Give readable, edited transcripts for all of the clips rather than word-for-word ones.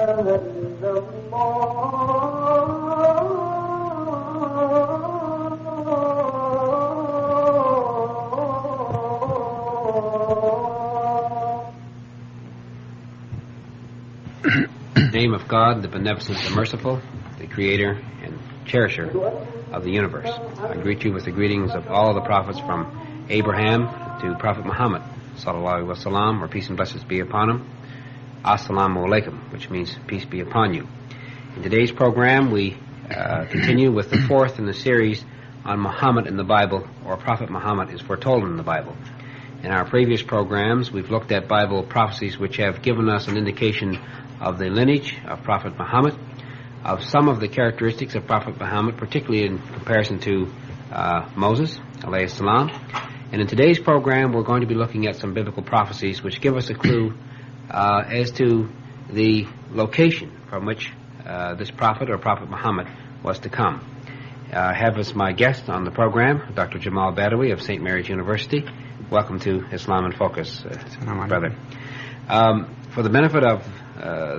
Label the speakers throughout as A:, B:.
A: Name of God, the beneficent, the merciful, the creator and cherisher of the universe. I greet you with the greetings of all of the prophets from Abraham to Prophet Muhammad, sallallahu alaihi wasallam, or peace and blessings be upon him. Assalamu alaikum, which means peace be upon you. In today's program, we continue with the fourth in the series on Muhammad in the Bible, or Prophet Muhammad is foretold in the Bible. In our previous programs, we've looked at Bible prophecies which have given us an indication of the lineage of Prophet Muhammad, of some of the characteristics of Prophet Muhammad, particularly in comparison to Moses, alayhi salam. And in today's program, we're going to be looking at some biblical prophecies which give us a clue as to the location from which this prophet or Prophet Muhammad was to come. I have as my guest on the program Dr. Jamal Badawi of St. Mary's University. Welcome to Islam in Focus, brother. For the benefit of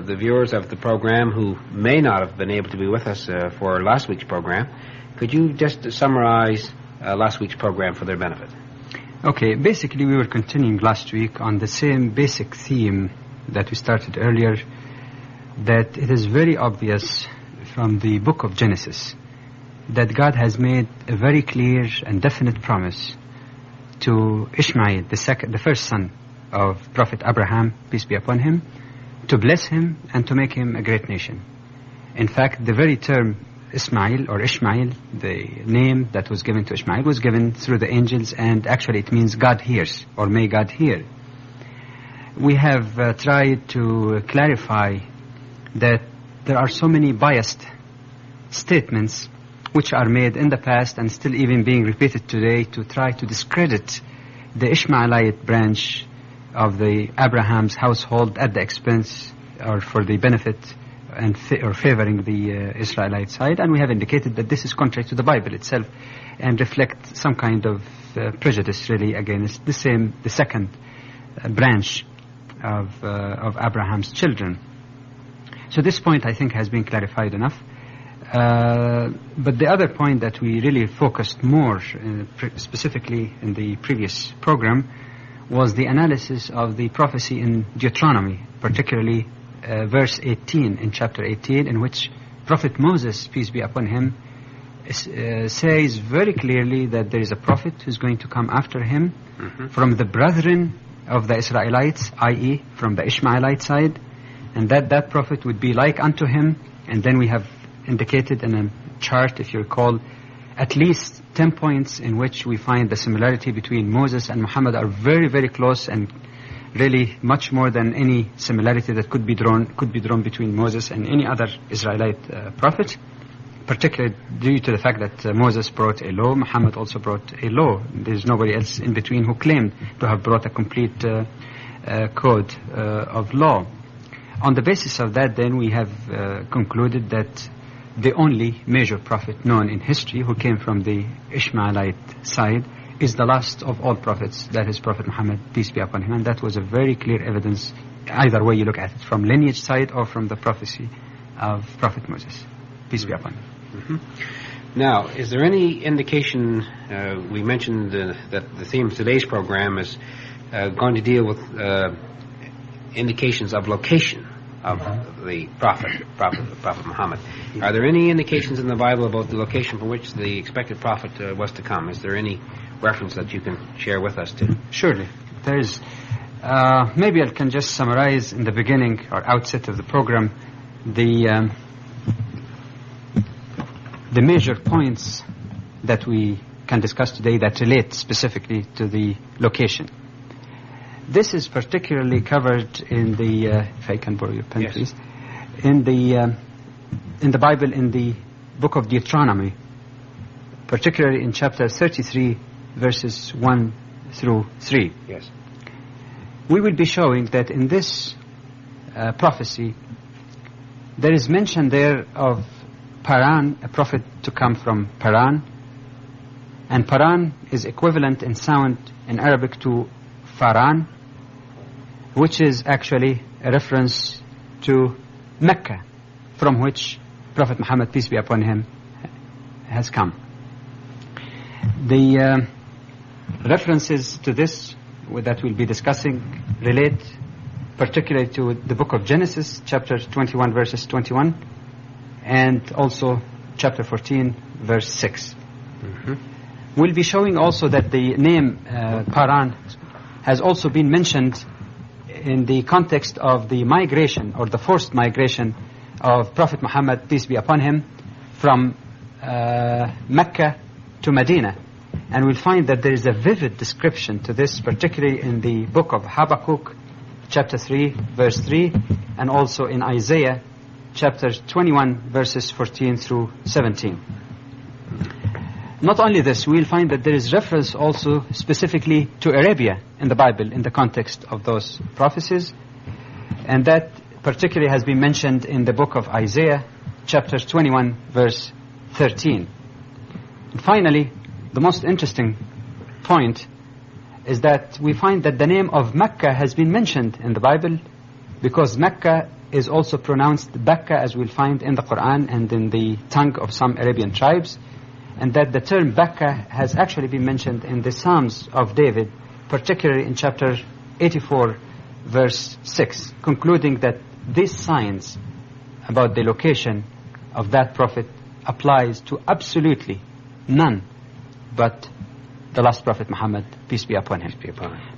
A: the viewers of the program who may not have been able to be with us for last week's program, could you just summarize last week's program for their benefit?
B: Okay, basically we were continuing last week on the same basic theme that we started earlier, that it is very obvious from the book of Genesis that God has made a very clear and definite promise to Ishmael, the first son of Prophet Abraham, peace be upon him, to bless him and to make him a great nation. In fact, the very term Ismail or Ishmael, the name that was given to Ishmael, was given through the angels, and actually it means God hears, or may God hear. We have tried to clarify that there are so many biased statements which are made in the past and still even being repeated today to try to discredit the Ishmaelite branch of the Abraham's household at the expense or for the benefit and or favoring the Israelite side. And we have indicated that this is contrary to the Bible itself and reflect some kind of prejudice really against the second branch of Abraham's children. So this point I think has been clarified enough. But the other point that we really focused more specifically in the previous program was the analysis of the prophecy in Deuteronomy, particularly verse 18 in chapter 18, in which Prophet Moses, peace be upon him, says very clearly that there is a prophet who's going to come after him from the brethren of the Israelites, i.e. from the Ishmaelite side, and that prophet would be like unto him. And then we have indicated in a chart, if you recall, at least 10 points in which we find the similarity between Moses and Muhammad are very, very close, and really much more than any similarity that could be drawn between Moses and any other Israelite prophet, particularly due to the fact that Moses brought a law, Muhammad also brought a law. There's nobody else in between who claimed to have brought a complete code of law. On the basis of that, then, we have concluded that the only major prophet known in history who came from the Ishmaelite side is the last of all prophets, that is Prophet Muhammad, peace be upon him. And that was a very clear evidence, either way you look at it, from lineage side or from the prophecy of Prophet Moses, peace be upon him.
A: Now, is there any indication, we mentioned that the theme of today's program is going to deal with indications of location of the Prophet Muhammad. Are there any indications in the Bible about the location from which the expected prophet was to come? Is there any reference that you can share with us too?
B: Surely. There is. Maybe I can just summarize in the beginning or outset of the program the major points that we can discuss today that relate specifically to the location. This is particularly covered in the, if I can borrow your pen, yes, please, in the Bible, in the book of Deuteronomy, particularly in chapter 33, verses 1 through 3.
A: Yes.
B: We will be showing that in this prophecy, there is mention there of Paran, a prophet to come from Paran, and Paran is equivalent in sound in Arabic to Faran, which is actually a reference to Mecca, from which Prophet Muhammad, peace be upon him, has come. The references to this that we'll be discussing relate particularly to the book of Genesis, chapter 21, verses 21, and also chapter 14, verse 6. We'll be showing also that the name Paran has also been mentioned in the context of the migration or the forced migration of Prophet Muhammad, peace be upon him, from Mecca to Medina. And we'll find that there is a vivid description to this, particularly in the book of Habakkuk, chapter 3, verse 3, and also in Isaiah, chapter 21, verses 14 through 17. Not only this, we'll find that there is reference also specifically to Arabia in the Bible in the context of those prophecies, and that particularly has been mentioned in the book of Isaiah, chapter 21, verse 13. And finally, the most interesting point is that we find that the name of Mecca has been mentioned in the Bible, because Mecca is also pronounced Bakka, as we'll find in the Quran and in the tongue of some Arabian tribes, and that the term Bakka has actually been mentioned in the Psalms of David, particularly in chapter 84, verse 6, concluding that these signs about the location of that prophet applies to absolutely none but the last prophet Muhammad, peace be upon him.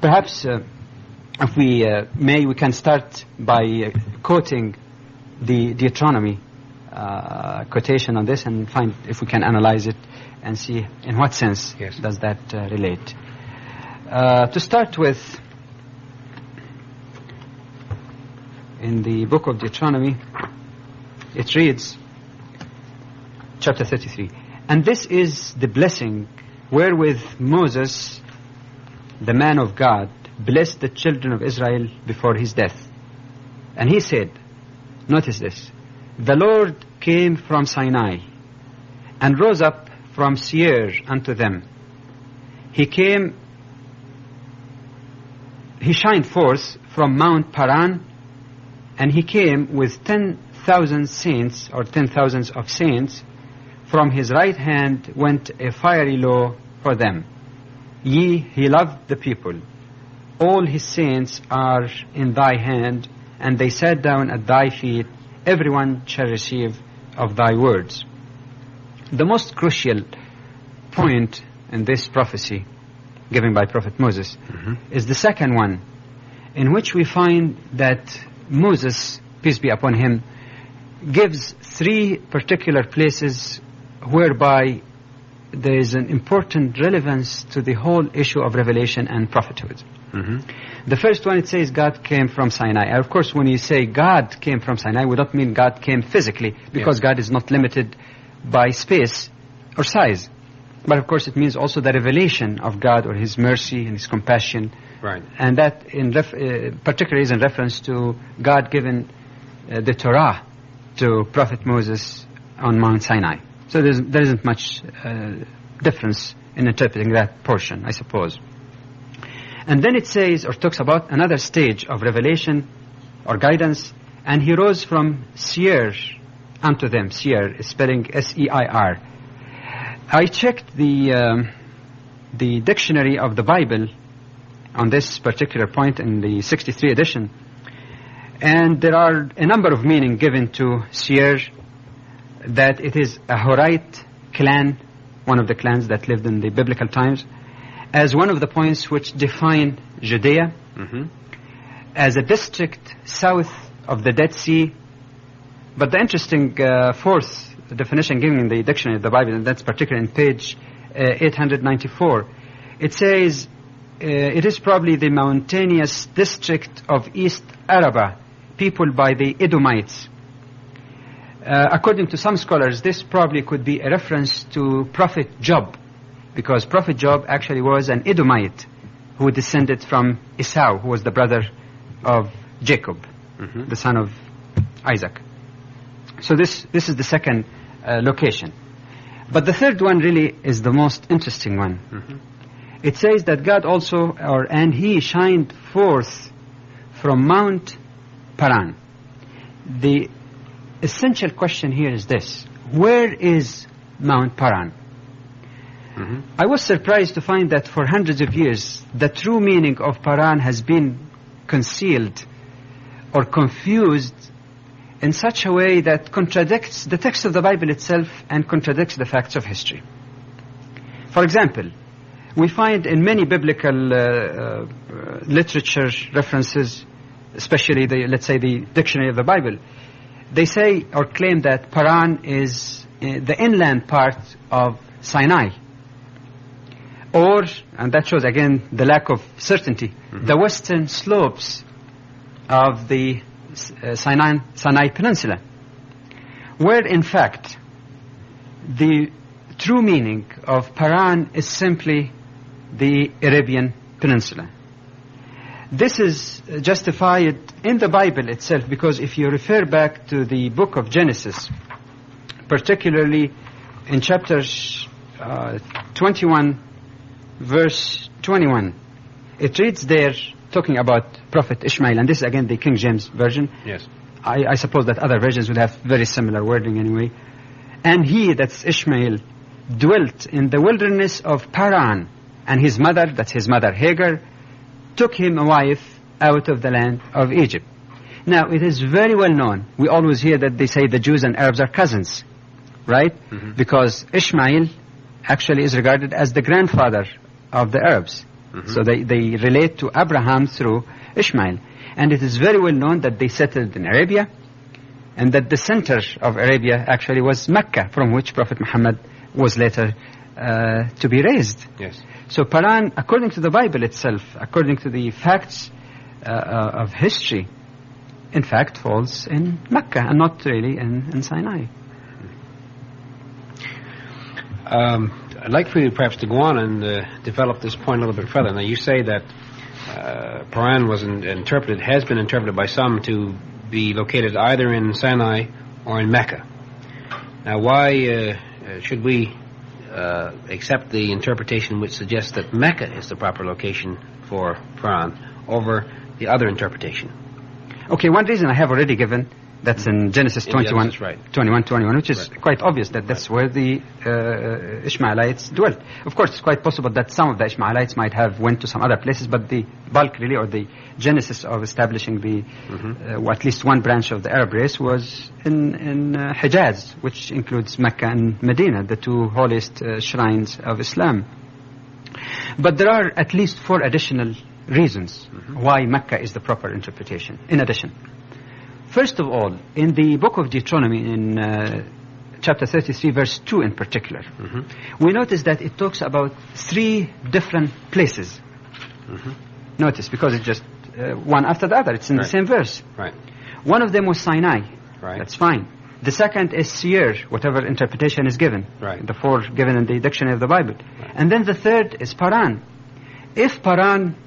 B: Perhaps, if we may, we can start by quoting the Deuteronomy quotation on this and find if we can analyze it and see in what sense does that relate. To start with, in the book of Deuteronomy, it reads, chapter 33, "And this is the blessing wherewith Moses, the man of God, blessed the children of Israel before his death. And he said," notice this, "The Lord came from Sinai, and rose up from Seir unto them. He shined forth from Mount Paran, and he came with 10,000 saints, or 10,000s of saints. From his right hand went a fiery law for them. He loved the people. All his saints are in thy hand, and they sat down at thy feet. Everyone shall receive of thy words." The most crucial point in this prophecy given by Prophet Moses is the second one, in which we find that Moses, peace be upon him, gives three particular places whereby there is an important relevance to the whole issue of revelation and prophethood. The first one, it says God came from Sinai. And of course, when you say God came from Sinai, we don't mean God came physically, because God is not limited by space or size. But of course, it means also the revelation of God, or his mercy and his compassion.
A: Right.
B: And that particularly is in reference to God giving the Torah to Prophet Moses on Mount Sinai. So there isn't much difference in interpreting that portion, I suppose. And then it says, or talks about another stage of revelation or guidance, "And he rose from Seir unto them." Seir is spelling S-E-I-R. I checked the dictionary of the Bible on this particular point in the 63 edition, and there are a number of meanings given to Seir, that it is a Horite clan, one of the clans that lived in the biblical times, as one of the points which define Judea, as a district south of the Dead Sea. But the interesting fourth definition given in the dictionary of the Bible, and that's particularly in page 894, it says it is probably the mountainous district of East Araba, peopled by the Edomites. According to some scholars, this probably could be a reference to Prophet Job, because Prophet Job actually was an Edomite who descended from Esau, who was the brother of Jacob, the son of Isaac. So this is the second location. But the third one really is the most interesting one. It says that God also, and he shined forth from Mount Paran. The essential question here is this: where is Mount Paran? I was surprised to find that for hundreds of years, the true meaning of Paran has been concealed or confused in such a way that contradicts the text of the Bible itself and contradicts the facts of history. For example, we find in many biblical literature references, especially let's say the dictionary of the Bible, they say or claim that Paran is the inland part of Sinai. Or, and that shows again the lack of certainty, the western slopes of the Sinai Peninsula, where in fact the true meaning of Paran is simply the Arabian Peninsula. This is justified in the Bible itself, because if you refer back to the book of Genesis, particularly in chapter 21, verse 21, it reads there, talking about Prophet Ishmael, and this is again the King James Version.
A: Yes.
B: I suppose that other versions would have very similar wording anyway. And he, that's Ishmael, dwelt in the wilderness of Paran, and his mother, that's his mother Hagar, took him a wife out of the land of Egypt. Now, it is very well known, we always hear that they say the Jews and Arabs are cousins, right? Because Ishmael actually is regarded as the grandfather of the Arabs. So they relate to Abraham through Ishmael. And it is very well known that they settled in Arabia, and that the center of Arabia actually was Mecca, from which Prophet Muhammad was later to be raised.
A: Yes.
B: So Paran, according to the Bible itself, according to the facts of history, in fact falls in Mecca and not really in Sinai.
A: I'd like for you perhaps to go on and develop this point a little bit further. Now, you say that Paran was has been interpreted by some to be located either in Sinai or in Mecca. Now, why should we accept the interpretation which suggests that Mecca is the proper location for Paran over the other interpretation?
B: Okay, one reason I have already given, that's in Genesis 21,
A: Genesis, right.
B: 21, which is quite obvious that that's where the Ishmaelites dwelt. Of course, it's quite possible that some of the Ishmaelites might have went to some other places, but the bulk really, or the genesis of establishing the, at least one branch of the Arab race was in Hijaz, which includes Mecca and Medina, the two holiest shrines of Islam. But there are at least 4 additional reasons why Mecca is the proper interpretation, in addition. First of all, in the book of Deuteronomy, in chapter 33, verse 2 in particular, we notice that it talks about 3 different places. Notice, because it's just one after the other. It's in the same verse.
A: Right.
B: One of them was Sinai.
A: Right.
B: That's fine. The second is Seir, whatever interpretation is given.
A: Right.
B: The 4 given in the dictionary of the Bible.
A: Right.
B: And then the third is Paran. If Paran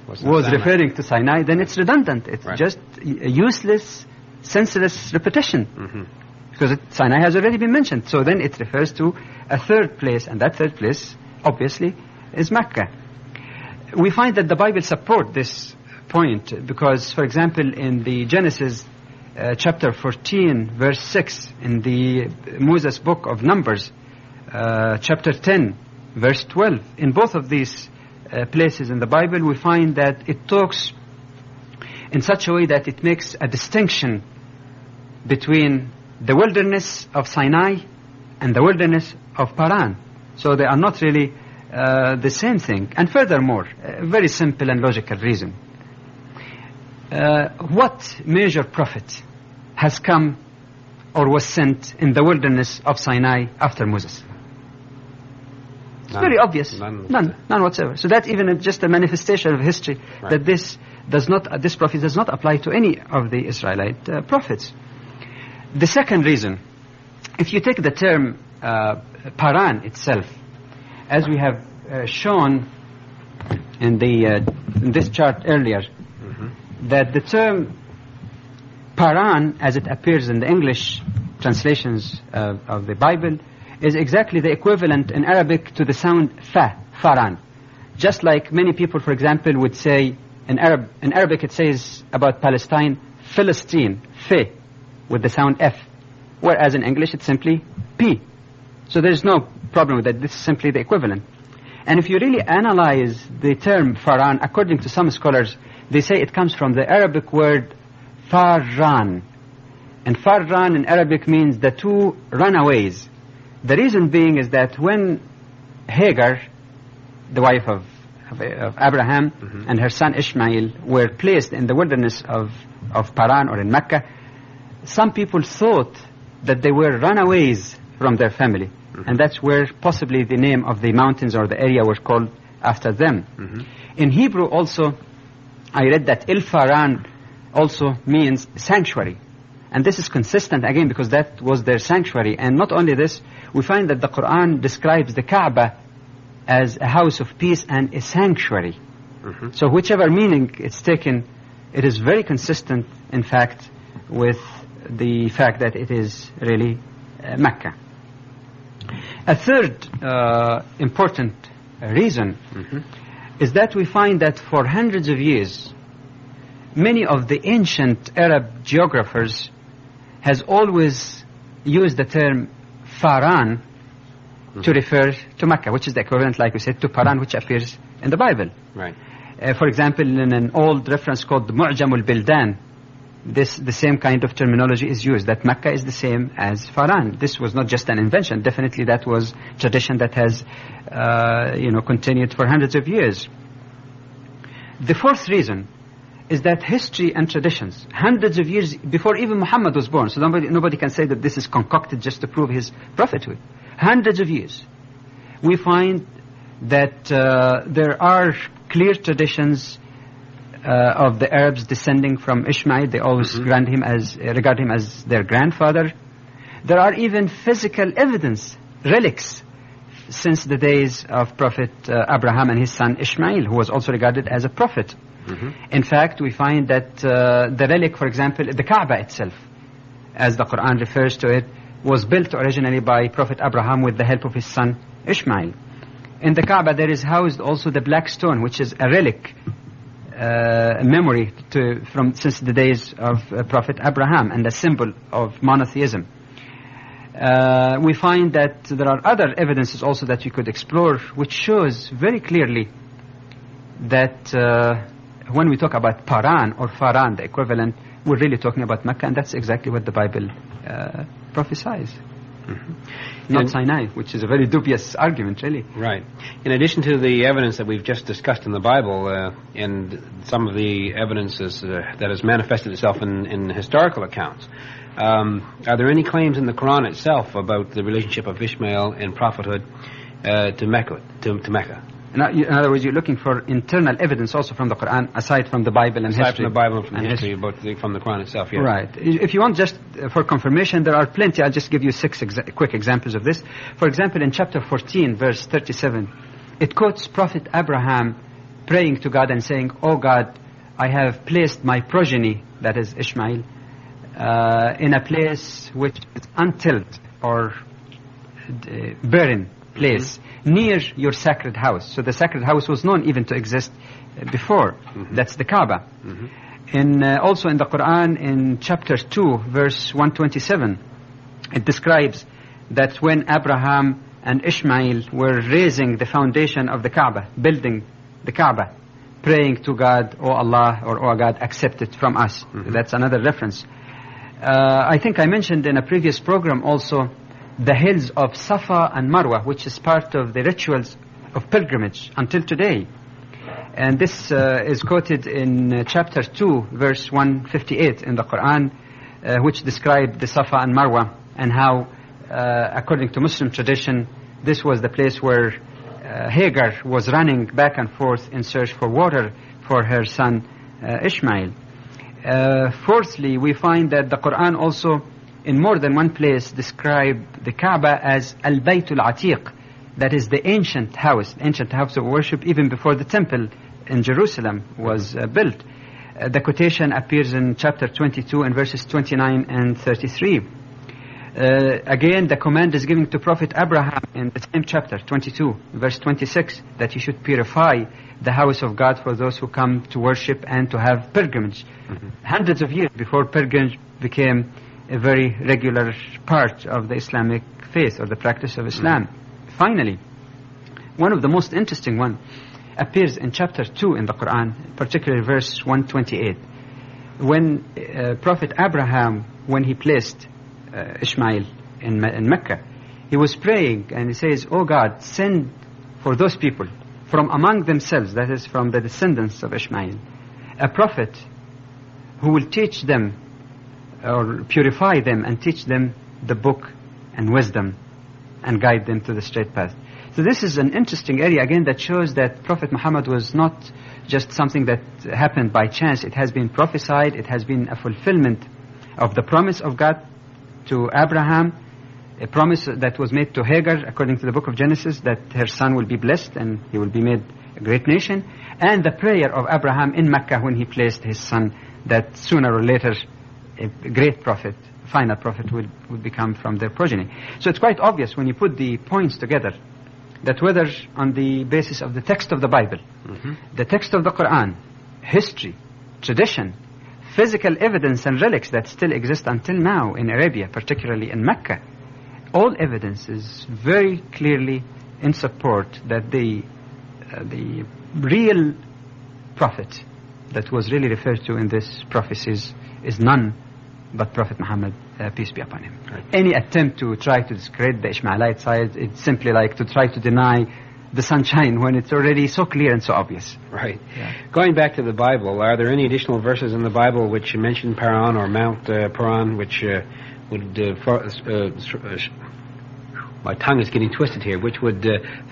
B: was referring to Sinai, then it's redundant. It's just a useless, senseless repetition, because Sinai has already been mentioned. So then it refers to a third place, and that third place obviously is Mecca. We find that the Bible supports this point because, for example, in the Genesis chapter 14 verse 6, in the Moses book of Numbers chapter 10 verse 12, in both of these places in the Bible we find that it talks in such a way that it makes a distinction between the wilderness of Sinai and the wilderness of Paran. So they are not really the same thing. And furthermore, a very simple and logical reason. What major prophet has come or was sent in the wilderness of Sinai after Moses? It's very obvious. None whatsoever. So that's even just a manifestation of history that this prophet does not apply to any of the Israelite prophets. The second reason, if you take the term Paran itself, as we have shown in this chart earlier, that the term Paran, as it appears in the English translations of the Bible, is exactly the equivalent in Arabic to the sound fa, Faran. Just like many people, for example, would say in Arabic it says about Palestine, Philistine, fe, with the sound f. whereas in English it's simply P. So there's no problem with that. This is simply the equivalent. And if you really analyze the term Faran, according to some scholars, they say it comes from the Arabic word Farran. And Farran in Arabic means the two runaways. The reason being is that when Hagar, the wife of Abraham, and her son Ishmael were placed in the wilderness of Paran or in Mecca, some people thought that they were runaways from their family. And that's where possibly the name of the mountains or the area was called after them. In Hebrew also, I read that Il-Faran also means sanctuary. And this is consistent again because that was their sanctuary. And not only this, we find that the Quran describes the Kaaba as a house of peace and a sanctuary. So whichever meaning it's taken, it is very consistent, in fact, with the fact that it is really Mecca. A third important reason is that we find that for hundreds of years, many of the ancient Arab geographers has always used the term Faran to refer to Mecca, which is the equivalent, like we said, to Paran, which appears in the Bible.
A: Right.
B: For example, in an old reference called Mu'jam al-Bildan, the same kind of terminology is used, that Mecca is the same as Faran. This was not just an invention. Definitely that was tradition that has continued for hundreds of years. The fourth reason is that history and traditions, hundreds of years before even Muhammad was born, so nobody can say that this is concocted just to prove his prophethood. Hundreds of years, we find that there are clear traditions of the Arabs descending from Ishmael. They always regard him as their grandfather. There are even physical evidence, relics, since the days of Prophet Abraham and his son Ishmael, who was also regarded as a prophet. In fact, we find that the relic, for example, the Kaaba itself, as the Quran refers to it, was built originally by Prophet Abraham with the help of his son Ishmael. In the Kaaba there is housed also the black stone, which is a relic, a memory since the days of Prophet Abraham and a symbol of monotheism. We find that there are other evidences also that we could explore, which shows very clearly that when we talk about Paran or Faran, the equivalent, we're really talking about Mecca, and that's exactly what the Bible prophesies. Not Sinai, which is a very dubious argument, really.
A: Right. In addition to the evidence that we've just discussed in the Bible, and some of the evidences that has manifested itself in historical accounts, are there any claims in the Quran itself about the relationship of Ishmael and prophethood to Mecca?
B: In other words, you're looking for internal evidence also from the Quran, aside from the Bible and history.
A: Aside from the Bible and from history, from the Quran itself, yes.
B: Right. If you want just for confirmation, there are plenty. I'll just give you six quick examples of this. For example, in chapter 14, verse 37, it quotes Prophet Abraham praying to God and saying, "Oh God, I have placed my progeny," that is Ishmael, in a place which is untilled or barren place, near your sacred house. So the sacred house was known even to exist before. That's the Kaaba. Also in the Quran, in chapter 2, verse 127, it describes that when Abraham and Ishmael were raising the foundation of the Kaaba, building the Kaaba, praying to God, "Oh Allah," or "Oh God, accept it from us." That's another reference. I think I mentioned in a previous program also the hills of Safa and Marwa, which is part of the rituals of pilgrimage until today. And this is quoted in chapter 2, verse 158 in the Quran, which described the Safa and Marwa and how, according to Muslim tradition, this was the place where Hagar was running back and forth in search for water for her son Ishmael. Fourthly, we find that the Quran also in more than one place describe the Kaaba as Al-Baytul Atiq, that is the ancient house of worship even before the temple in Jerusalem was built. The quotation appears in chapter 22 and verses 29 and 33. Again, the command is given to Prophet Abraham in the same chapter 22, verse 26, that he should purify the house of God for those who come to worship and to have pilgrimage. Hundreds of years before pilgrimage became a very regular part of the Islamic faith or the practice of Islam. Finally, one of the most interesting one appears in chapter 2 in the Quran, particularly verse 128. When Prophet Abraham, when he placed Ishmael in Mecca, he was praying and he says, "Oh God, send for those people from among themselves, that is from the descendants of Ishmael, a prophet who will teach them or purify them and teach them the book and wisdom and guide them to the straight path." So this is an interesting area again that shows that Prophet Muhammad was not just something that happened by chance. It has been prophesied, it has been a fulfillment of the promise of God to Abraham, a promise that was made to Hagar according to the book of Genesis, that her son will be blessed and he will be made a great nation, and the prayer of Abraham in Mecca when he placed his son, that sooner or later a great prophet, final prophet would become from their progeny. So it's quite obvious when you put the points together that whether on the basis of the text of the Bible, the text of the Quran, history, tradition, physical evidence and relics that still exist until now in Arabia, particularly in Mecca, all evidence is very clearly in support that the real prophet that was really referred to in this prophecies is none but Prophet Muhammad, peace be upon him. Right. Any attempt to try to discredit the Ishmaelite side, it's simply like to try to deny the sunshine when it's already so clear and so obvious.
A: Right. Yeah. Going back to the Bible, are there any additional verses in the Bible which mention Paran or Mount Paran, which my tongue is getting twisted here, which would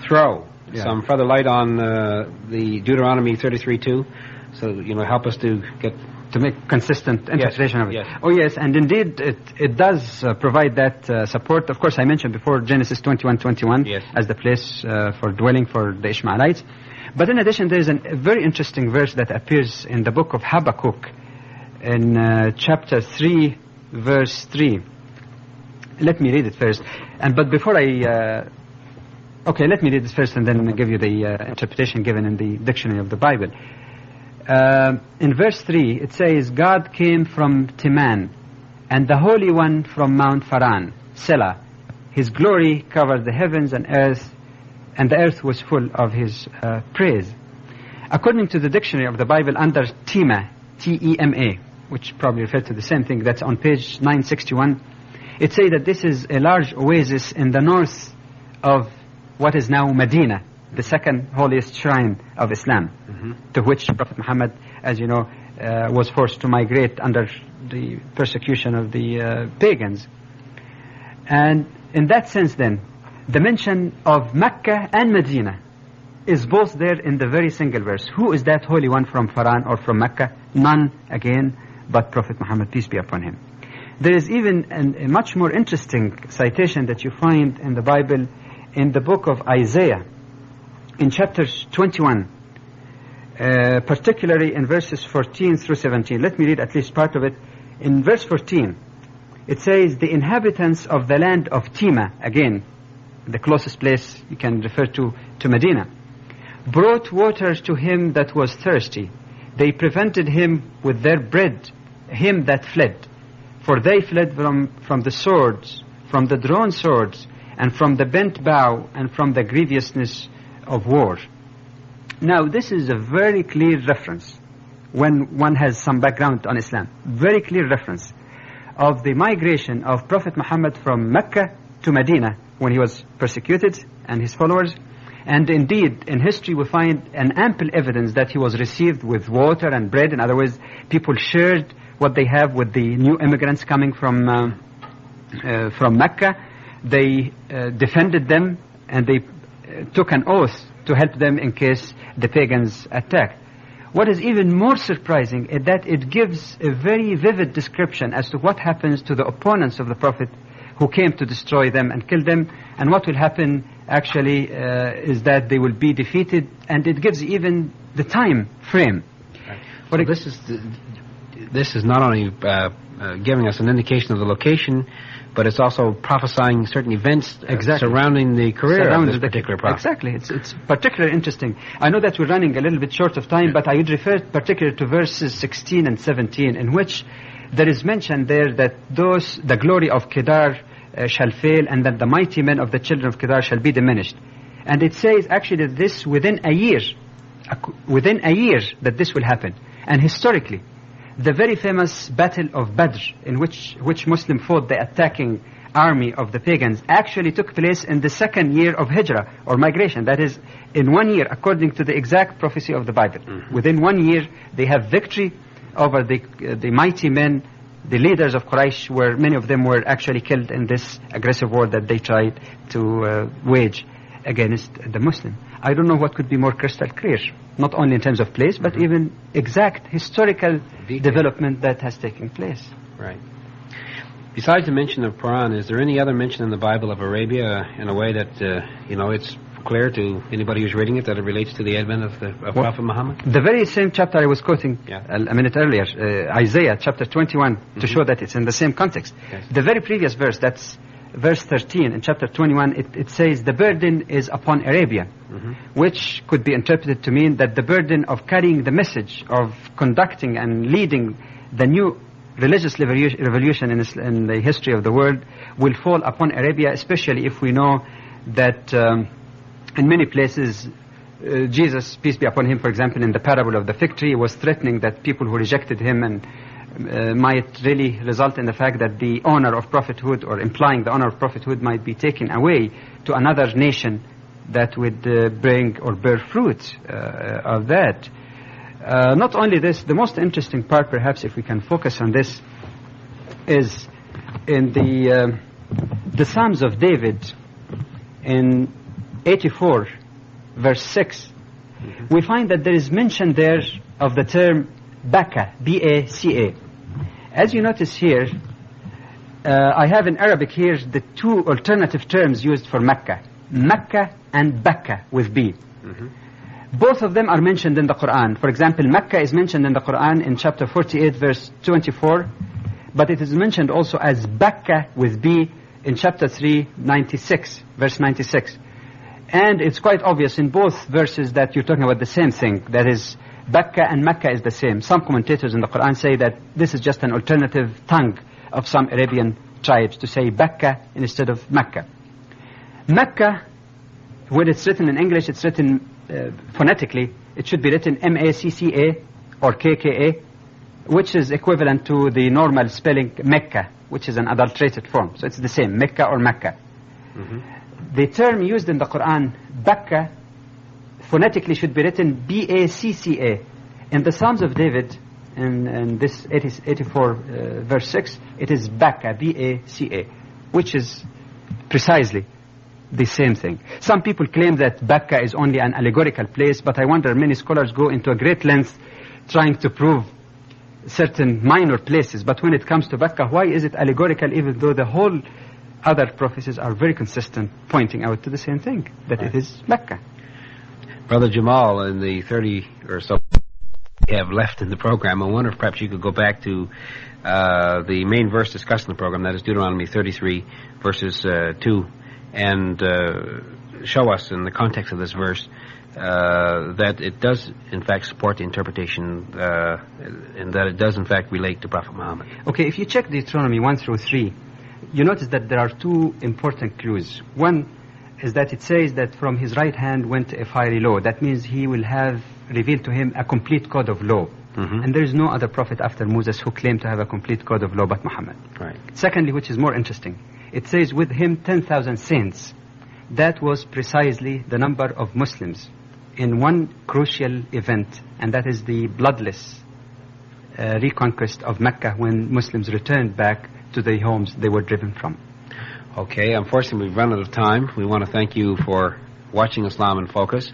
A: throw some further light on the Deuteronomy 33:2, so help us to make consistent interpretation of it. Yes. Oh yes, and indeed it does provide that support. Of course, I mentioned before Genesis 21:21 as the place for dwelling for the Ishmaelites. But in addition, there is a very interesting verse that appears in the book of Habakkuk in chapter 3, verse 3. Let me read it first. But before let me read this first and then I'll give you the interpretation given in the dictionary of the Bible. In verse 3, it says, "God came from Timan, and the Holy One from Mount Paran, Selah. His glory covered the heavens and the earth was full of His praise." According to the dictionary of the Bible, under Tema, T-E-M-A, which probably refers to the same thing, that's on page 961, it says that this is a large oasis in the north of what is now Medina, the second holiest shrine of Islam, to which Prophet Muhammad, as you know, was forced to migrate under the persecution of the pagans. And in that sense then, the mention of Mecca and Medina is both there in the very single verse. Who is that Holy One from Paran or from Mecca? None, again, but Prophet Muhammad, peace be upon him. There is even a much more interesting citation that you find in the Bible in the book of Isaiah, in chapter 21, particularly in verses 14 through 17. Let me read at least part of it. In verse 14, it says, "The inhabitants of the land of Tema," again, the closest place you can refer to Medina, "brought water to him that was thirsty. They prevented him with their bread, him that fled. For they fled from the swords, from the drawn swords, and from the bent bow, and from the grievousness of war." Now, this is a very clear reference when one has some background on Islam. Very clear reference of the migration of Prophet Muhammad from Mecca to Medina when he was persecuted and his followers. And indeed, in history we find an ample evidence that he was received with water and bread. In other words, people shared what they have with the new immigrants coming from Mecca. They defended them and they took an oath to help them in case the pagans attacked. What is even more surprising is that it gives a very vivid description as to what happens to the opponents of the Prophet who came to destroy them and kill them, and what will happen actually is that they will be defeated, and it gives even the time frame. Right. So this is not only giving us an indication of the location, but it's also prophesying certain events surrounding the career of this particular prophet.
B: Exactly. It's particularly interesting. I know that we're running a little bit short of time, but I would refer particularly to verses 16 and 17, in which there is mention there that the glory of Kedar shall fail, and that the mighty men of the children of Kedar shall be diminished. And it says actually that this within a year that this will happen. And historically, the very famous battle of Badr, in which Muslim fought the attacking army of the pagans, actually took place in the second year of Hijrah, or migration. That is, in 1 year, according to the exact prophecy of the Bible. Mm-hmm. Within 1 year, they have victory over the mighty men, the leaders of Quraysh, where many of them were actually killed in this aggressive war that they tried to wage against the Muslim. I don't know what could be more crystal clear, not only in terms of place, but even exact historical development that has taken place.
A: Right. Besides the mention of Paran, is there any other mention in the Bible of Arabia in a way that, it's clear to anybody who's reading it that it relates to the advent of Prophet Muhammad?
B: The very same chapter I was quoting a minute earlier, Isaiah chapter 21, to show that it's in the same context. Yes. The very previous verse, that's verse 13 in chapter 21, it says the burden is upon Arabia, which could be interpreted to mean that the burden of carrying the message, of conducting and leading the new religious revolution in the history of the world will fall upon Arabia, especially if we know that in many places Jesus, peace be upon him, for example, in the parable of the fig tree, was threatening that people who rejected him and might really result in the fact that the honor of prophethood, or implying the honor of prophethood, might be taken away to another nation that would bring or bear fruit of that. Not only this, the most interesting part, perhaps, if we can focus on this, is in the Psalms of David in 84, verse 6. We find that there is mention there of the term Baka, B-A-C-A. As you notice here, I have in Arabic here the two alternative terms used for Mecca, Mecca and Bakka with B. Both of them are mentioned in the Quran. For example, Mecca is mentioned in the Quran in chapter 48, verse 24, but it is mentioned also as Bakka with B in chapter 3, 96, verse 96. And it's quite obvious in both verses that you're talking about the same thing. That is, Bakka and Mecca is the same. Some commentators in the Quran say that this is just an alternative tongue of some Arabian tribes to say Bakka instead of Mecca. Mecca, when it's written in English, it's written phonetically. It should be written M-A-C-C-A or K-K-A, which is equivalent to the normal spelling Mecca, which is an adulterated form. So it's the same, Mecca or Mecca. The term used in the Quran, Bakka, phonetically should be written B-A-C-C-A. In the Psalms of David, in this 84 verse 6, it is Bakka, B-A-C-A, which is precisely the same thing. Some people claim that Bakka is only an allegorical place, but I wonder, many scholars go into a great length trying to prove certain minor places. But when it comes to Bakka, why is it allegorical, even though the whole other prophecies are very consistent, pointing out to the same thing, that it is Mecca?
A: Brother Jamal, in the 30 or so we have left in the program, I wonder if perhaps you could go back to the main verse discussed in the program, that is Deuteronomy 33, verses 2, and show us in the context of this verse that it does in fact support the interpretation and that it does in fact relate to Prophet Muhammad.
B: Okay, if you check Deuteronomy 1 through 3, you notice that there are two important clues. One is that it says that from his right hand went a fiery law. That means he will have revealed to him a complete code of law. And there is no other prophet after Moses who claimed to have a complete code of law but Muhammad.
A: Right.
B: Secondly, which is more interesting, it says with him 10,000 saints. That was precisely the number of Muslims in one crucial event, and that is the bloodless reconquest of Mecca, when Muslims returned back to the homes they were driven from.
A: Okay, unfortunately we've run out of time. We want to thank you for watching Islam in Focus.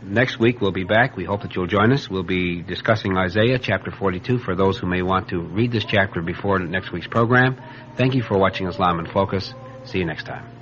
A: Next week we'll be back. We hope that you'll join us. We'll be discussing Isaiah chapter 42 for those who may want to read this chapter before next week's program. Thank you for watching Islam in Focus. See you next time.